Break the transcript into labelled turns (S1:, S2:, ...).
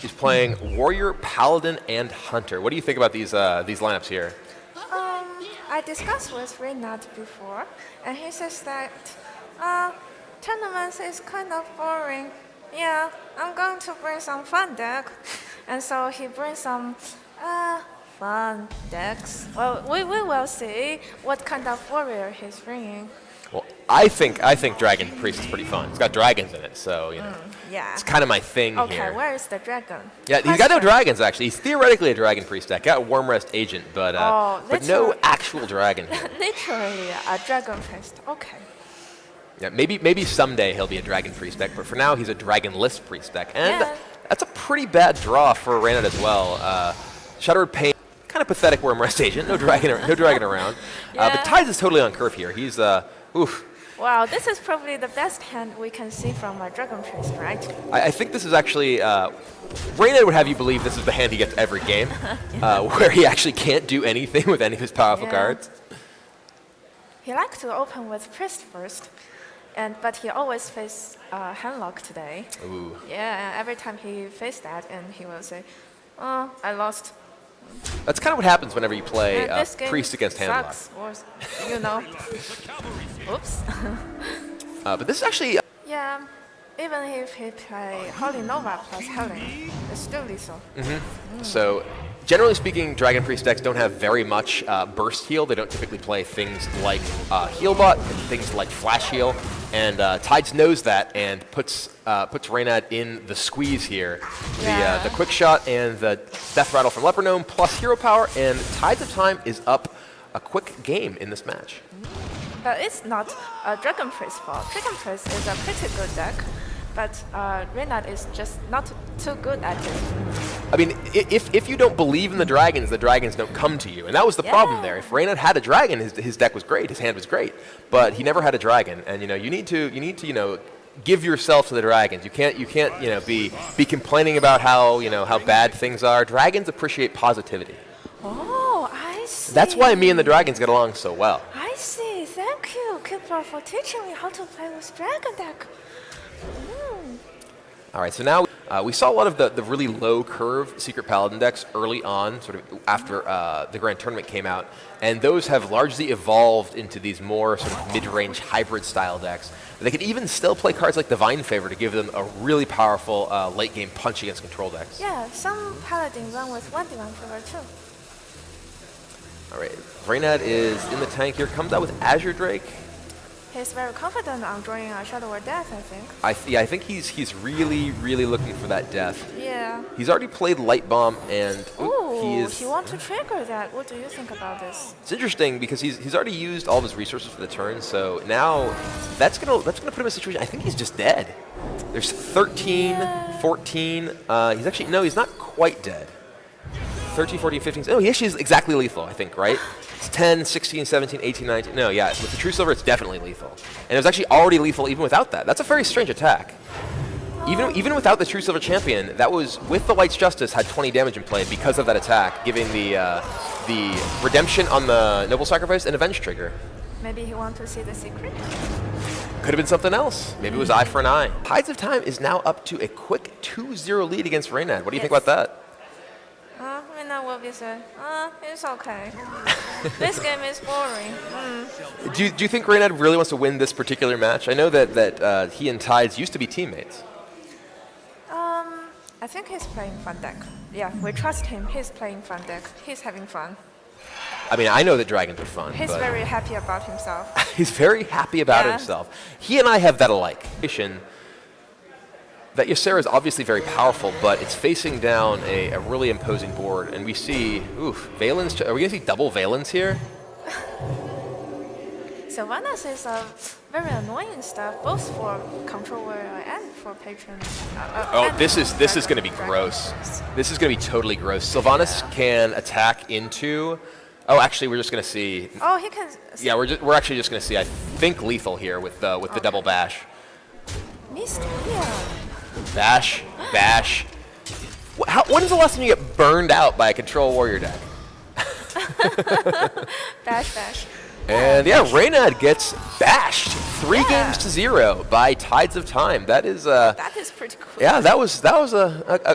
S1: She's playing Warrior, Paladin, and Hunter. What do you think about these lineups here?
S2: I discussed with Reynad before, and he says that tournaments is kind of boring. Yeah, I'm going to bring some fun deck, and so he brings some fun decks. Well, we will see what kind of warrior he's bringing.
S1: Well, I think Dragon Priest is pretty fun. It's got dragons in it, so you know.
S2: Yeah.
S1: It's kind of my thing here.
S2: Okay, where is the dragon?
S1: Yeah, he's got no dragons actually. He's theoretically a Dragon Priest deck. Got a Worm Rest Agent, but no actual dragon here.
S2: Literally a dragon priest. Okay.
S1: Yeah, maybe someday he'll be a Dragon Priest deck, but for now he's a Dragonless Priest deck, and that's a pretty bad draw for Reynad as well. Shuddered Pain, kind of pathetic Worm Rest Agent. No dragon around. But Tides is totally on curve here. He's oof.
S2: Wow, this is probably the best hand we can see from a Dragon Priest, right?
S1: I think this is actually, Reynad would have you believe this is the hand he gets every game, where he actually can't do anything with any of his powerful cards.
S2: He likes to open with Priest first, but he always face Handlock today.
S1: Ooh.
S2: Yeah, and every time he faced that, and he will say, oh, I lost.
S1: That's kind of what happens whenever you play Priest against Handlock.
S2: Sucks, or, you know. Oops.
S1: But this is actually...
S2: Yeah, even if he play Holy Nova plus Helen, it's still lethal.
S1: So, generally speaking, Dragon Priest decks don't have very much burst heal. They don't typically play things like Healbot and things like Flash Heal. And Tides knows that and puts Reynad in the squeeze here. The Quick Shot and the Death Rattle from Leper Gnome plus Hero Power, and Tides of Time is up a quick game in this match.
S2: But it's not a Dragon Priest's fault. Dragon Priest is a pretty good deck, but Reynad is just not too good at it.
S1: I mean, if you don't believe in the dragons don't come to you, and that was the problem there. If Reynad had a dragon, his deck was great, his hand was great, but he never had a dragon, and you need to give yourself to the dragons. You can't be complaining about how bad things are. Dragons appreciate positivity.
S2: Oh, I see.
S1: That's why me and the dragons get along so well.
S2: I see. Thank you, Kibler, for teaching me how to play with dragon deck.
S1: All right, so now we saw a lot of the really low curve Secret Paladin decks early on, sort of after the Grand Tournament came out, and those have largely evolved into these more sort of mid-range hybrid style decks. They can even still play cards like Divine Favor to give them a really powerful late game punch against control decks.
S2: Yeah, some Paladin run with one Divine Favor too.
S1: All right, Reynad is in the tank here, comes out with Azure Drake.
S2: He's very confident on drawing a Shadow or Death, I think.
S1: I think he's really looking for that death.
S2: Yeah.
S1: He's already played Light Bomb, and
S2: he wants to trigger that. What do you think about this?
S1: It's interesting because he's already used all of his resources for the turn, so now that's gonna put him in a situation. I think he's just dead. There's 13, 14. He's not quite dead. 13, 14, 15. Oh, he actually is exactly lethal, I think, right? It's 10, 16, 17, 18, 19. No, yeah, with the True Silver, it's definitely lethal. And it was actually already lethal even without that. That's a very strange attack. Even without the True Silver Champion, that was, with the Light's Justice, had 20 damage in play because of that attack, giving the redemption on the Noble Sacrifice and Avenge trigger.
S2: Maybe he wants to see the secret?
S1: Could have been something else. Maybe it was Eye for an Eye. Tides of Time is now up to a quick 2-0 lead against Reynad. What do you think about that?
S2: Reynad will be saying, it's okay. This game is boring.
S1: Do you think Reynad really wants to win this particular match? I know that he and Tides used to be teammates.
S2: I think he's playing fun deck. Yeah, we trust him. He's playing fun deck. He's having fun.
S1: I mean, I know that dragons are fun.
S2: He's very happy about himself.
S1: He's very happy about himself. He and I have that alike. That Ysera is obviously very powerful, but it's facing down a really imposing board, and we see, Valens. Are we going to see double Valens here?
S2: Sylvanas is very annoying stuff, both for Control Warrior and for Patron.
S1: This is going to be gross. This is going to be totally gross. Sylvanas can attack into. Oh, actually, we're just going to see.
S2: Oh, he can.
S1: Yeah, we're actually just going to see. I think lethal here with the double bash.
S2: Mysteria.
S1: Bash. When is the last time you get burned out by a Control Warrior deck?
S2: Bash.
S1: And yeah, Reynad gets bashed 3 games to 0 by Tides of Time. That is
S2: pretty cool.
S1: Yeah, that was a